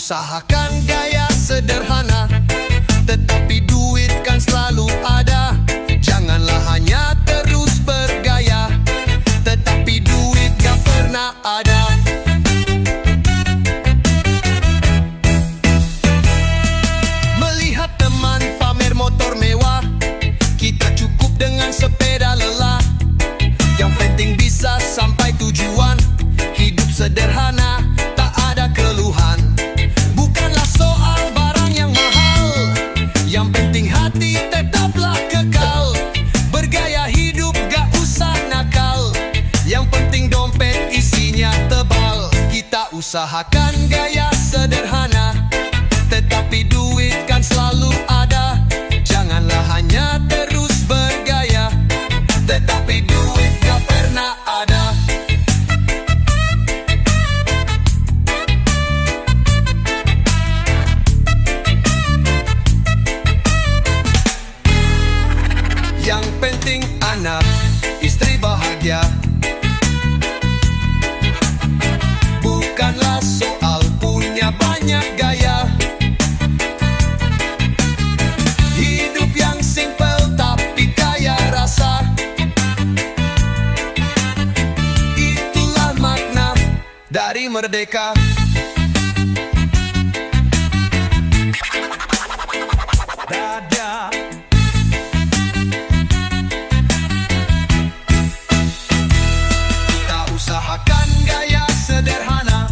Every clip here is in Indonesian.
usahakan gaya sederhana, tetapi duit kan selalu ada. Janganlah hanya terus bergaya, tetapi duit gak pernah ada. Melihat teman pamer motor mewah, kita cukup dengan sepeda lelah. Yang penting bisa sampai tujuan. Hidup sederhana, tak ada keluhan. Bukanlah soal barang yang mahal, yang penting hati tetaplah kekal. Bergaya hidup gak usah nakal, yang penting dompet isinya tebal. Kita usahakan gaya sederhana, tetapi duit kan selalu ada. Janganlah hanya terus bergaya, tetapi duit gak pernah ada. Yang penting anak, istri bahagia. Bukanlah soal punya banyak gaya. Hidup yang simple tapi kaya rasa, itulah makna dari merdeka. Dada. Kita usahakan gaya sederhana,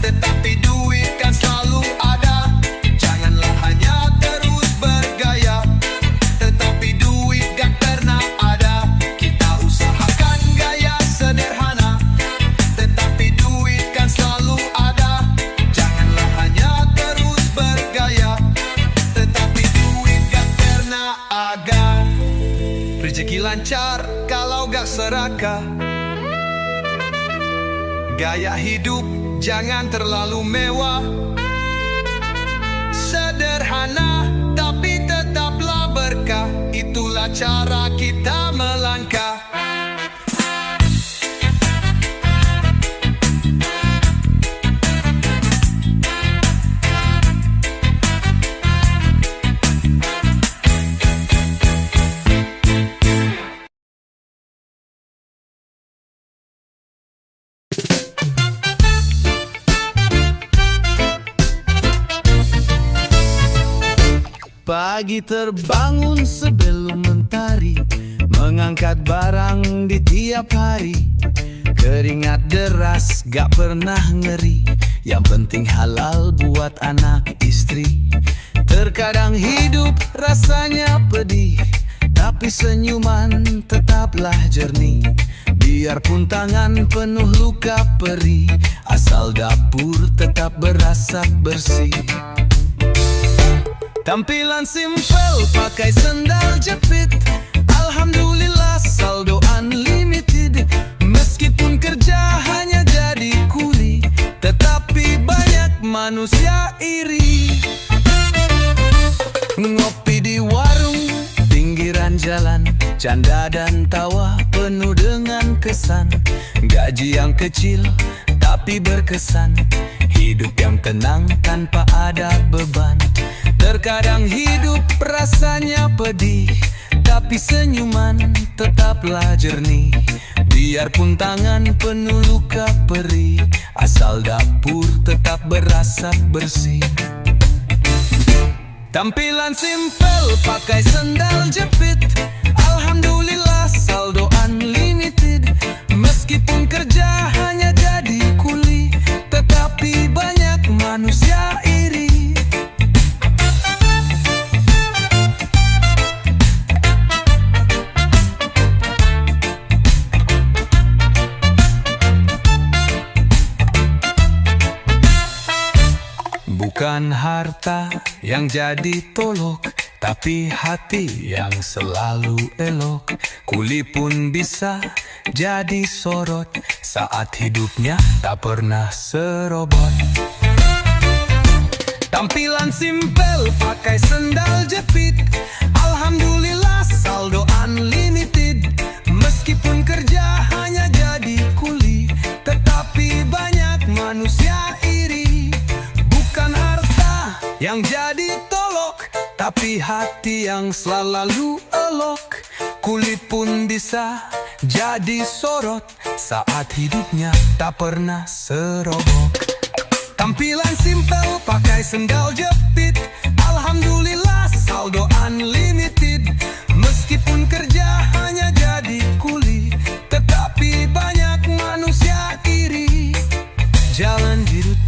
tetapi duit kan selalu ada. Janganlah hanya terus bergaya, tetapi duit gak pernah ada. Kita usahakan gaya sederhana, tetapi duit kan selalu ada. Janganlah hanya terus bergaya, tetapi duit gak pernah ada. Rezeki lancar kalau gak serakah. Gaya hidup jangan terlalu mewah. Sederhana tapi tetaplah berkah. Itulah cara kita melangkah. Pagi terbangun sebelum mentari, mengangkat barang di tiap hari. Keringat deras gak pernah ngeri, yang penting halal buat anak istri. Terkadang hidup rasanya pedih, tapi senyuman tetaplah jernih. Biarpun tangan penuh luka perih, asal dapur tetap berasap bersih. Tampilan simpel pakai sendal jepit, alhamdulillah saldo unlimited. Meskipun kerja hanya jadi kuli, tetapi banyak manusia iri. Ngopi di warung pinggiran jalan, canda dan tawa penuh dengan kesan. Gaji yang kecil tapi berkesan, hidup yang tenang tanpa ada beban. Terkadang hidup rasanya pedih, tapi senyuman tetaplah jernih. Biarpun tangan penuh luka perih, asal dapur tetap berasap bersih. Tampilan simpel pakai sendal jepit, alhamdulillah saldo unlimited. Meskipun kerja hanya jadi kuli, tetapi banyak manusia iri. Bukan harta yang jadi tolok, tapi hati yang selalu elok. Kuli pun bisa jadi sorot, saat hidupnya tak pernah serobot. Tampilan simpel pakai sendal jepit, alhamdulillah saldo unlimited. Meskipun kerja hanya jadi kuli, tetapi banyak manusia iri. Bukan Tapi hati yang selalu elok, kulit pun bisa jadi sorot saat hidupnya tak pernah serobok. Tampilan simpel pakai sendal jepit, alhamdulillah saldo unlimited. Meskipun kerja hanya jadi kuli, tetapi banyak manusia iri. Jalan hidup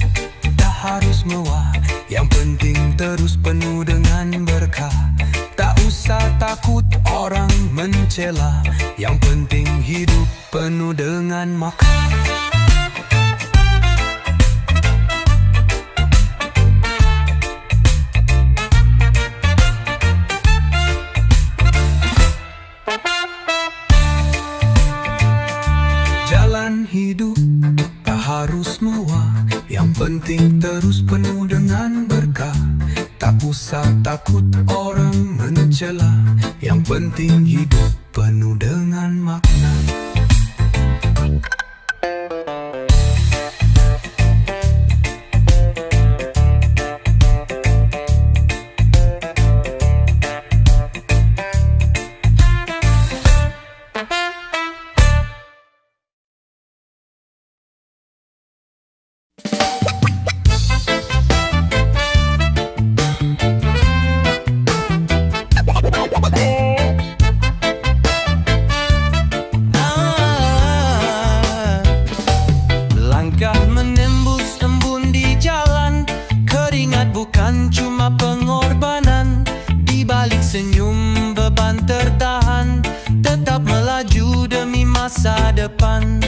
tak harus mewah, yang penting terus penuh dengan berkah. Tak usah takut orang mencela, yang penting hidup penuh dengan makna. Jalan hidup tak harus mewah, yang penting terus penuh dengan berkah. Tak usah takut orang mencela, yang penting hidup penuh dengan makna. Langkah menembus embun di jalan, keringat bukan cuma pengorbanan. Di balik senyum beban tertahan, tetap melaju demi masa depan.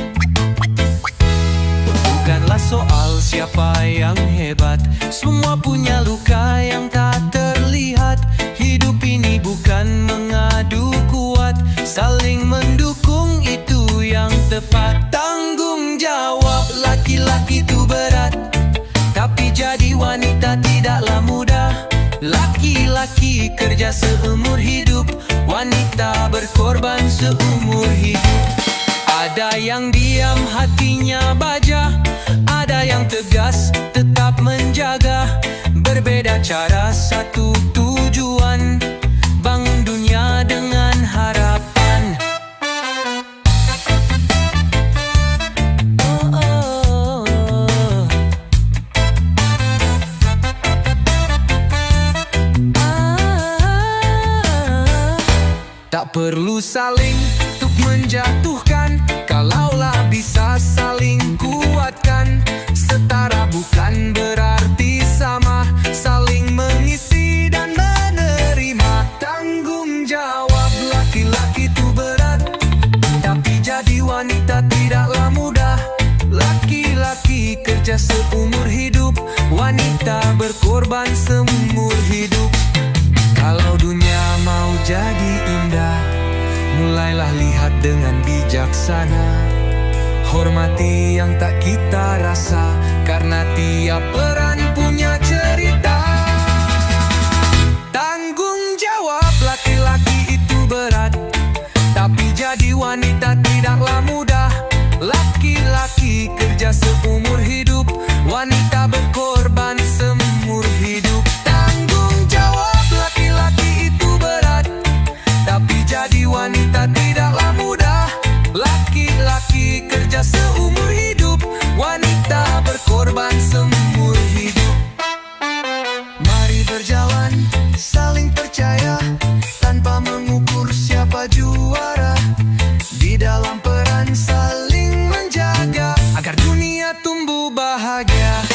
Bukanlah soal siapa yang hebat, semua punya luka yang tak terlihat. Hidup ini bukan mengadu kuat, saling mendukung itu yang tepat. Tanggung jawab laki-laki itu berat, tapi jadi wanita tidaklah mudah. Laki-laki kerja seumur hidup, wanita berkorban seumur hidup. Ada yang diam hatinya baja, ada yang tegas tetap menjaga. Berbeda cara satu tujuan, bangun dunia dengan harapan. Tak perlu saling untuk menjatuhkan, kalaulah bisa saling kuatkan. Setara bukan berarti sama, saling mengisi dan menerima. Tanggung jawab laki-laki itu berat, tapi jadi wanita tidaklah mudah. Laki-laki kerja seumur hidup, wanita berkorban seumur hidup. Kalau dunia mau jadi indah, mulailah lihat dengan bijaksana. Hormati yang tak kita rasa, karena tiap peran punya cerita. Tanggung jawab laki-laki itu berat, tapi jadi wanita tidaklah mudah. Laki-laki kerja seumur hidup, wanita berkorban seumur hidup. Tanggung jawab laki-laki itu berat, tapi jadi wanita tidaklah mudah. Laki-laki kerja seumur hidup, wanita berkorban seumur hidup. Mari berjalan saling percaya, tanpa mengukur siapa juara. Di dalam peran saling menjaga, agar dunia tumbuh bahagia.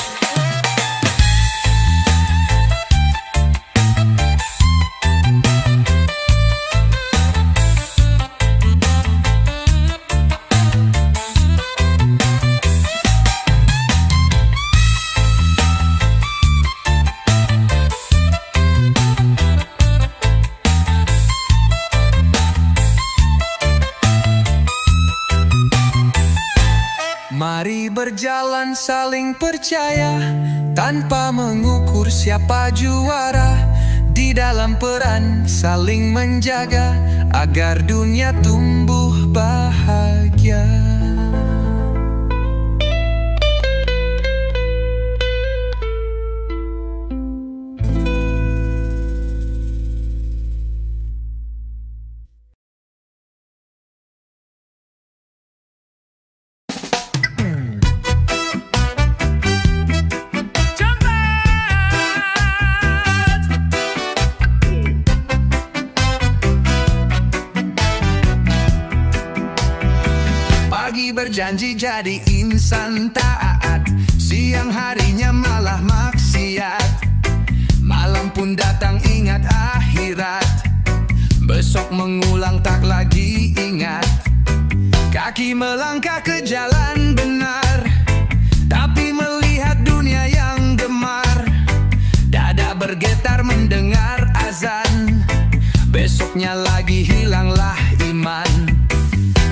Mari berjalan saling percaya, tanpa mengukur siapa juara. Di dalam peran saling menjaga, agar dunia tumbuh bahagia. berjanji jadi insan taat, siang harinya malah maksiat. Malam pun datang ingat akhirat, besok mengulang tak lagi ingat. Kaki melangkah ke jalan benar, tapi melihat dunia yang gemar. Dada bergetar mendengar azan, besoknya lagi hilanglah iman.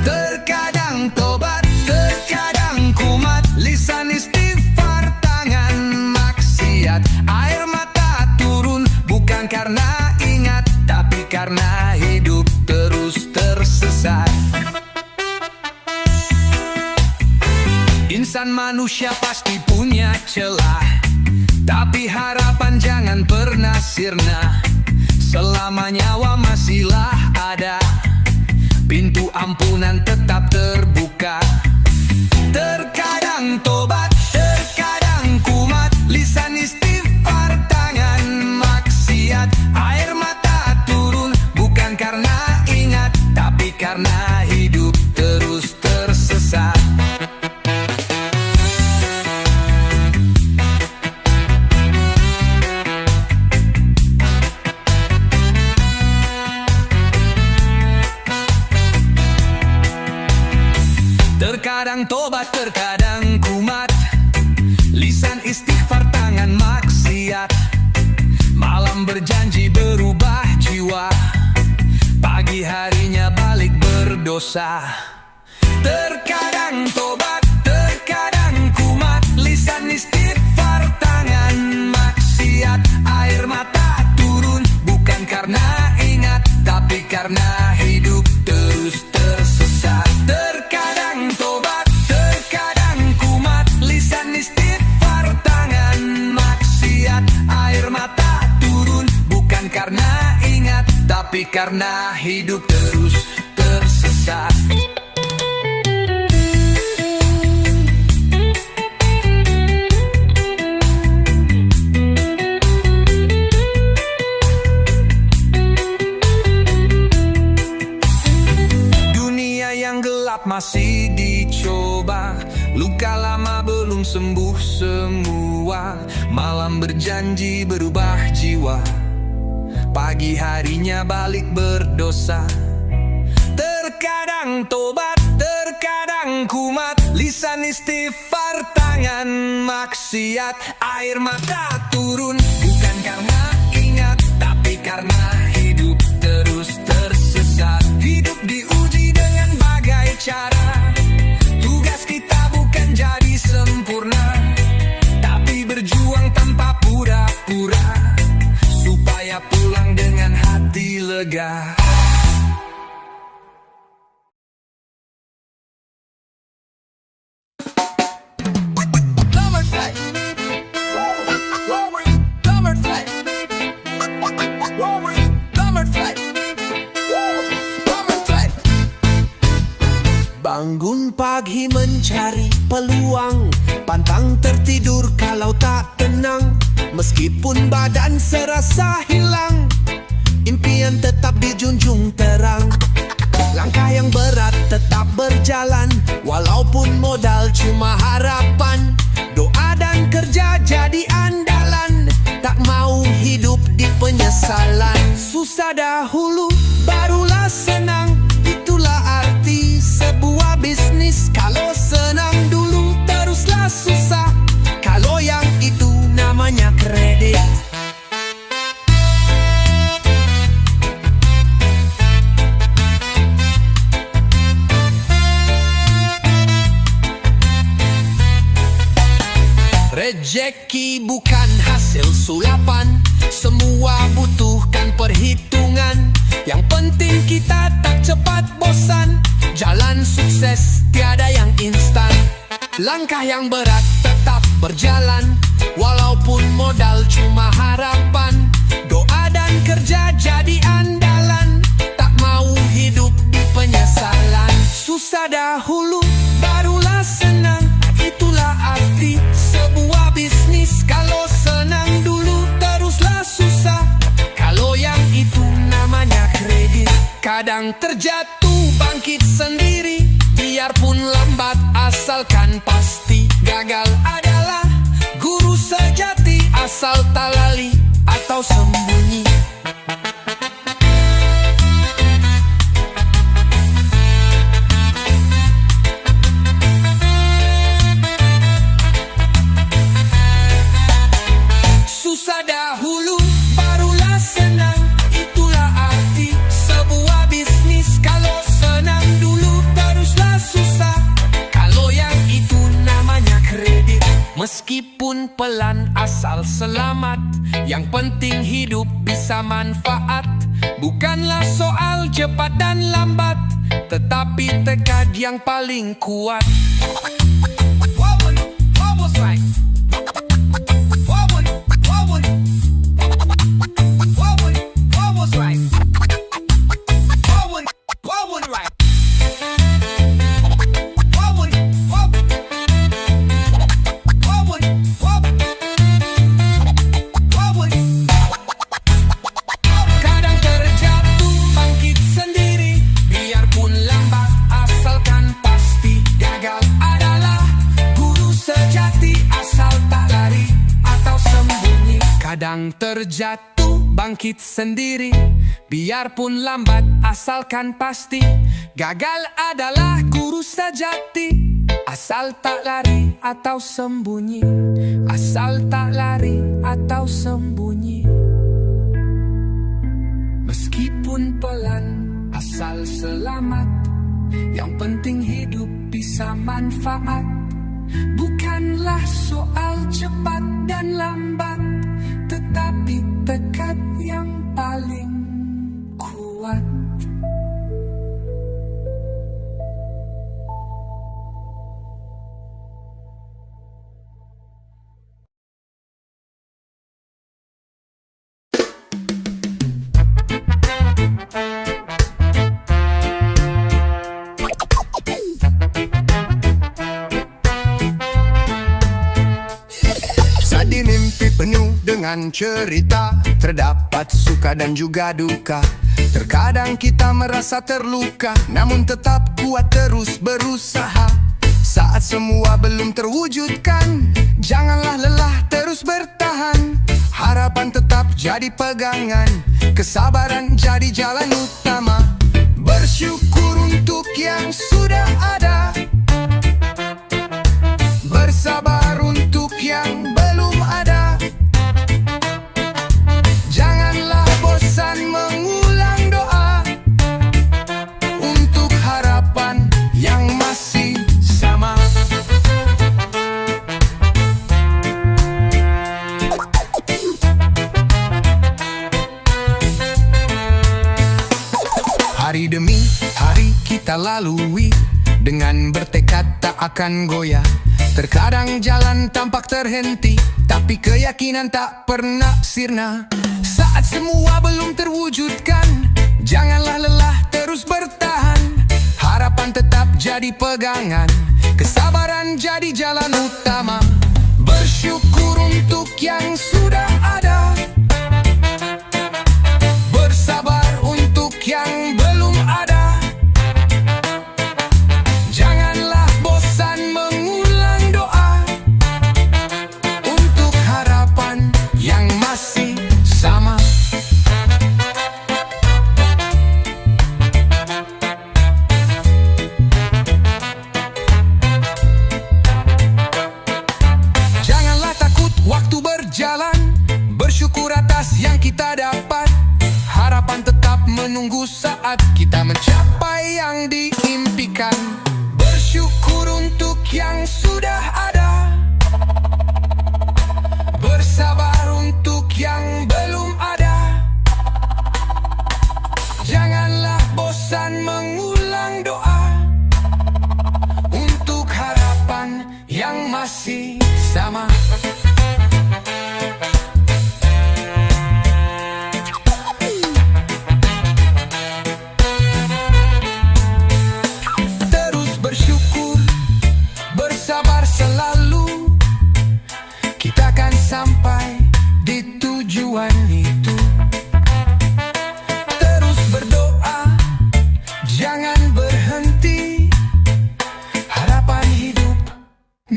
Terkadang tobat, terkadang kumat, lisan istighfar, tangan maksiat. Air mata turun bukan karena ingat, tapi karena hidup terus tersesat. Insan manusia pasti punya celah, tapi harapan jangan pernah sirna. Selama nyawa masihlah ada, pintu ampunan tetap terbuka. Terkadang tobat, terkadang kumat, lisan istighfar, tangan maksiat. Air mata turun bukan karena ingat, tapi karena hidup terus tersesat. Terkadang tobat, terkadang kumat, lisan istighfar, tangan maksiat. Malam berjanji berubah jiwa, pagi harinya balik berdosa. Terkadang tobat, terkadang kumat, lisan istighfar, tangan maksiat. Air mata turun bukan karena ingat, tapi karena hidup terus tersesat. Terkadang tobat, terkadang kumat, lisan istighfar, tangan maksiat. Air mata turun bukan karena ingat, tapi karena hidup terus tersesat. Masih dicoba, luka lama belum sembuh semua. Malam berjanji berubah jiwa, pagi harinya balik berdosa. Terkadang tobat, terkadang kumat, lisan istighfar, tangan maksiat. Air mata turun bukan karena ingat, tapi karena hidup terus tersesat. Hidup diuji dengan bagai cara, tugas kita bukan jadi sempurna, tapi berjuang tanpa pura-pura, supaya pulang dengan hati lega. Bangun pagi mencari peluang, pantang tertidur kalau tak tenang. Meskipun badan serasa hilang, impian tetap dijunjung terang. Langkah yang berat tetap berjalan, walaupun modal cuma harapan. Doa dan kerja jadi andalan, tak mau hidup di penyesalan. Susah dahulu barulah senang, itulah arti sebuah bisnis. Kalau senang dulu teruslah susah, kalau yang itu namanya kredit. Rejeki bukan hasil sulapan, semua butuhkan perhitungan. Yang penting kita tak cepat bosan, jalan sukses tiada yang instan. Langkah yang berat tetap berjalan, walaupun modal cuma harapan. Doa dan kerja jadi andalan, tak mau hidup di penyesalan. Susah dahulu barulah senang, itulah arti sebuah bisnis. Kalau senang dulu teruslah susah, kalau yang itu namanya kredit. Kadang terjatuh bangkit sendiri, Biarpun lambat asalkan pasti, gagal adalah guru sejati. Asal tak lali atau sembunyi. Susah dahulu, barulah senang. Itulah arti sebuah bisnis. Kalau senang dulu, teruslah susah. Kalau yang itu namanya kredit. Meskipun pelan asal selamat, yang penting hidup bisa manfaat. Bukanlah soal cepat dan lambat, tetapi tekad yang paling kuat. Kadang terjatuh, bangkit sendiri. Biarpun lambat, asalkan pasti. Gagal adalah guru sejati. Asal tak lari atau sembunyi. Asal tak lari atau sembunyi. Meskipun pelan, asal selamat. Yang penting hidup bisa manfaat. Bukanlah soal cepat dan lambat, tetapi tekad yang paling kuat. Di mimpi penuh dengan cerita, terdapat suka dan juga duka. Terkadang kita merasa terluka, namun tetap kuat terus berusaha. Saat semua belum terwujudkan, janganlah lelah terus bertahan. Harapan tetap jadi pegangan, kesabaran jadi jalan utama. Bersyukur untuk yang sudah ada, bersabar untuk yang belum ada. Janganlah bosan mengulang doa untuk harapan yang masih sama. Hari demi hari kita lalui, dengan bertekad tak akan goyah. Terkadang jalan tampak terhenti, tapi keyakinan tak pernah sirna. Saat semua belum terwujudkan, janganlah lelah terus bertahan. Harapan tetap jadi pegangan, kesabaran jadi jalan utama. Bersyukur untuk yang sudah ada, bersabar untuk yang belum ada. Janganlah bosan mengulang doa untuk harapan yang masih sama. Janganlah takut waktu berjalan, bersyukur atas yang kita dapat. Harapan tetap menunggu saat kita mencapai yang diimpikan. Bersyukur untuk yang sudah ada, bersabar untuk yang belum ada. Janganlah bosan mengulang doa untuk harapan yang masih sama. Terus bersyukur, bersabar selalu, kita akan sampai di tujuan itu. Terus berdoa, jangan berhenti,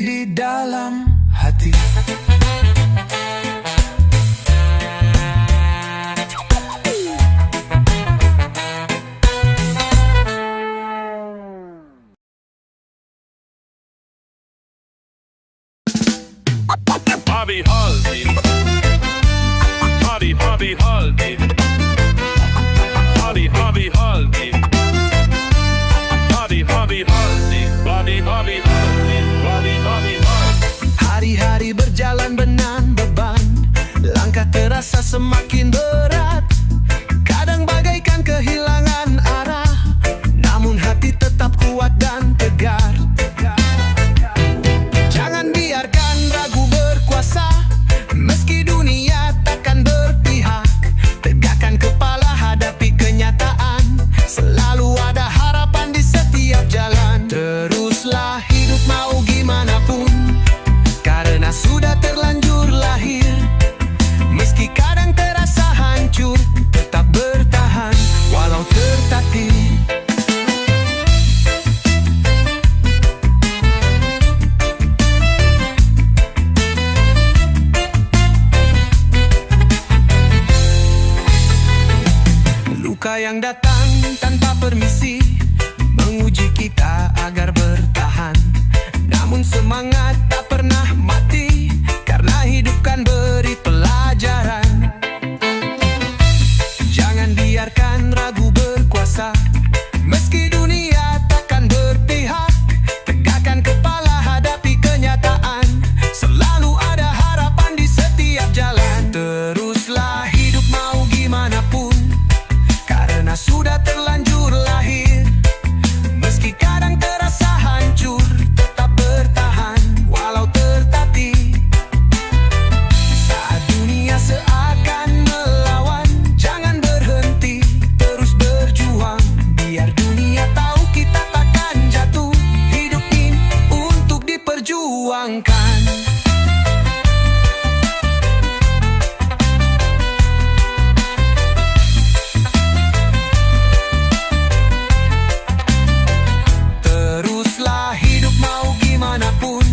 di dalam hati. Hobby Haldi. Hobby Haldi. Hobby Haldi. Hobby Haldi. Hobby Haldi. Hari-hari berjalan benang beban, langkah terasa semakin berat. Kadang bagaikan kehilangan arah, namun hati tetap kuat dan tegar. Jangan biarkan ragu berkuasa, meski dunia takkan berpihak. Tegakkan kepala, hadapi kenyataan, selalu ada harapan di setiap jalan. Teruslah hidup mau gimana pun, karena sudah terlanjur lahir. Meski kadang terasa hancur, tetap bertahan walau tertatih. Luka yang datang tanpa permisi menguji kita agar bertahan. Namun semangat tak pernah mati, karena hidup kan beri pelajaran. Jangan biarkan ragu berkuasa, meski dunia takkan berpihak. Tegakkan kepala, hadapi kenyataan, selalu ada harapan di setiap jalan. Teruslah hidup mau gimana pun, karena sudah terlanjur lahir. Meski kadang terasa hancur, tetap bertahan walau tertatih. Saat dunia seakan melawan, jangan berhenti, terus berjuang. Biar dunia tahu kita takkan jatuh, hidup ini untuk diperjuangkan. Teruslah hidup mau gimana pun,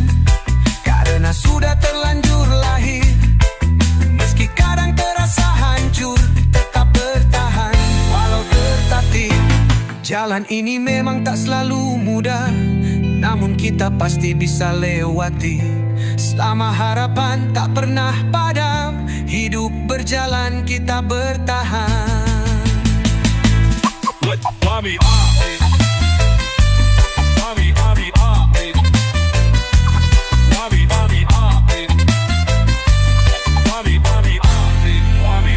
karena sudah terlanjur lahir. Meski kadang terasa hancur, tetap bertahan walau tertatih. Jalan ini memang tak selalu mudah, namun kita pasti bisa lewati. Selama harapan tak pernah padam, hidup berjalan kita bertahan. Hobby Haldi. Hobby Haldi. Hobby Haldi. Hobby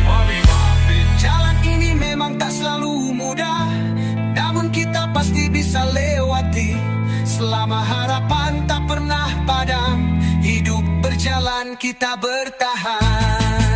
Haldi. Jalan ini memang tak selalu mudah, namun kita pasti bisa lewati. Selama harapan tak pernah padam, hidup berjalan kita bertahan.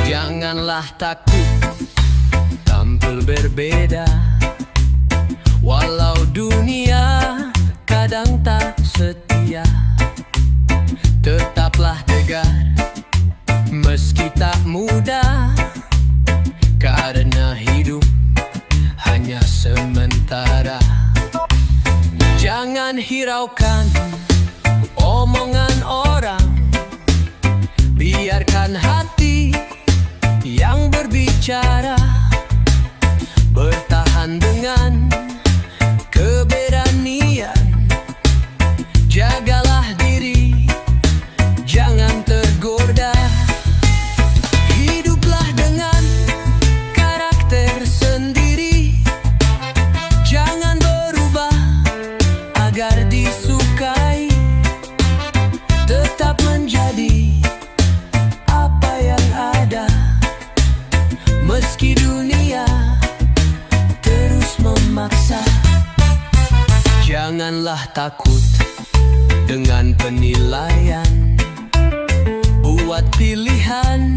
Janganlah takut tampil berbeda, walau dunia kadang tak setia. Tetaplah tegar meski tak mudah, karena hidup hanya sementara. Jangan hiraukan omongan orang, biarkan hati yang berbicara. Bertahan dengan keberanian, jagalah diri, jangan tergoda. Hiduplah dengan karakter sendiri, jangan berubah agar disukai. Janganlah takut dengan penilaian. Buat pilihan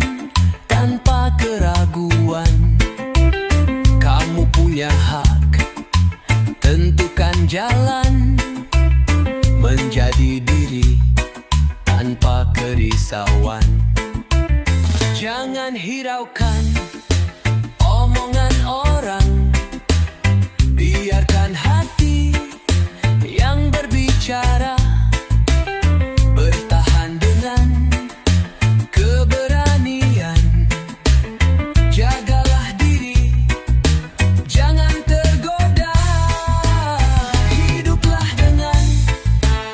tanpa keraguan. Kamu punya hak, tentukan jalan. Menjadi diri tanpa kerisauan. Jangan hiraukan omongan orang. Biarkan hati yang berbicara. Bertahan dengan keberanian. Jagalah diri, jangan tergoda. Hiduplah dengan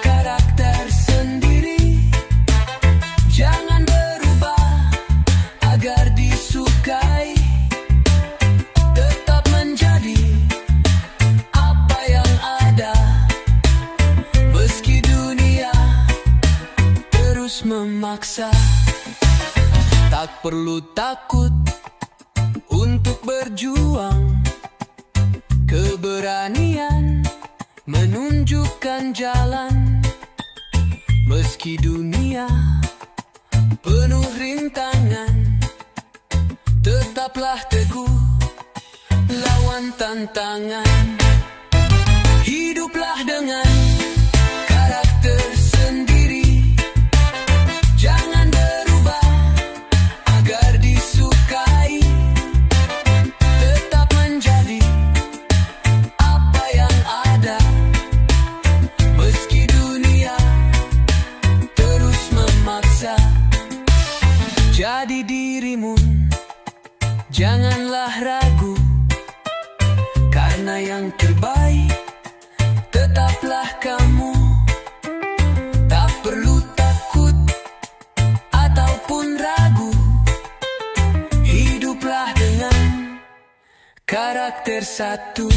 karakter sendiri. Jangan berubah agar disukai. Tetap menjadi apa yang ada. Meski dunia terus memaksa. Tak perlu takut untuk berjuang. Keberanian menunjukkan jalan. Meski dunia penuh rintangan, tetaplah teguh lawan tantangan. Hiduplah dengan karakter sendiri. Jangan berubah agar disukai. Tetap menjadi apa yang ada. Meski dunia terus memaksa. Jadi dirimu, janganlah ragu. Karena yang terbaik tetaplah kamu. Tak perlu takut ataupun ragu. Hiduplah dengan karakter satu.